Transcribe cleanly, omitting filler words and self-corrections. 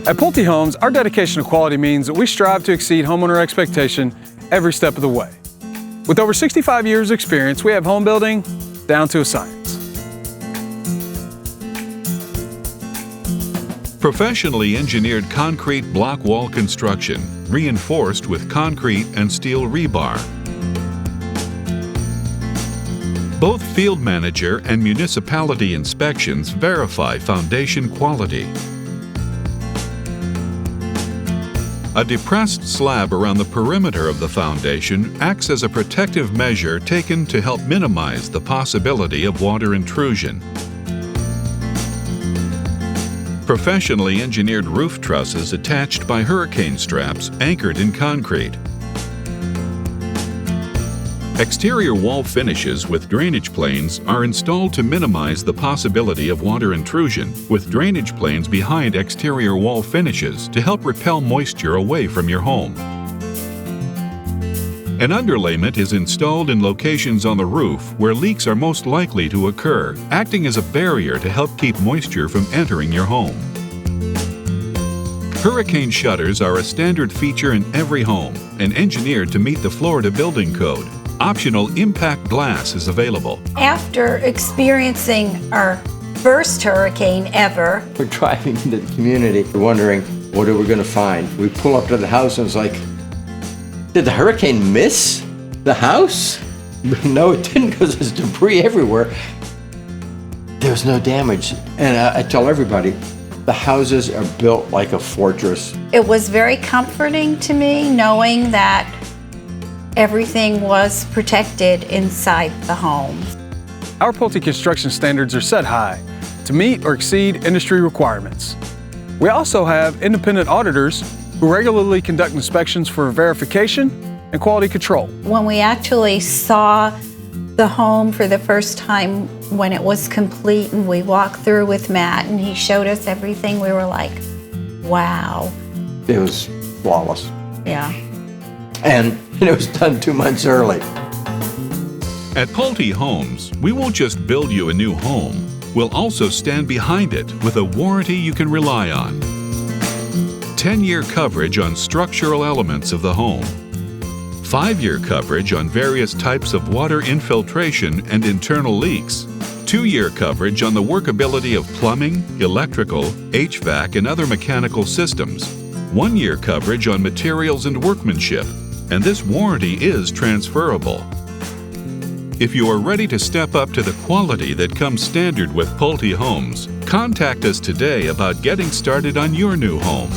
At Pulte Homes, our dedication to quality means that we strive to exceed homeowner expectation every step of the way. With over 65 years of experience, we have home building down to a science. Professionally engineered concrete block wall construction, reinforced with concrete and steel rebar. Both field manager and municipality inspections verify foundation quality. A depressed slab around the perimeter of the foundation acts as a protective measure taken to help minimize the possibility of water intrusion. Professionally engineered roof trusses attached by hurricane straps anchored in concrete. Exterior wall finishes with drainage planes are installed to minimize the possibility of water intrusion, with drainage planes behind exterior wall finishes to help repel moisture away from your home. An underlayment is installed in locations on the roof where leaks are most likely to occur, acting as a barrier to help keep moisture from entering your home. Hurricane shutters are a standard feature in every home and engineered to meet the Florida Building Code. Optional impact glass is available. After experiencing our first hurricane ever, we're driving into the community wondering, what are we going to find? We pull up to the house and it's like, did the hurricane miss the house? No, it didn't, because there's debris everywhere. There was no damage. And I tell everybody, the houses are built like a fortress. It was very comforting to me knowing that everything was protected inside the home. Our Pulte construction standards are set high to meet or exceed industry requirements. We also have independent auditors who regularly conduct inspections for verification and quality control. When we actually saw the home for the first time when it was complete and we walked through with Matt and he showed us everything, we were like, wow. It was flawless. Yeah. And it was done 2 months early. At Pulte Homes, we won't just build you a new home, we'll also stand behind it with a warranty you can rely on. 10-year coverage on structural elements of the home. 5-year coverage on various types of water infiltration and internal leaks. 2-year coverage on the workability of plumbing, electrical, HVAC, and other mechanical systems. 1-year coverage on materials and workmanship. And this warranty is transferable. If you are ready to step up to the quality that comes standard with Pulte Homes, contact us today about getting started on your new home.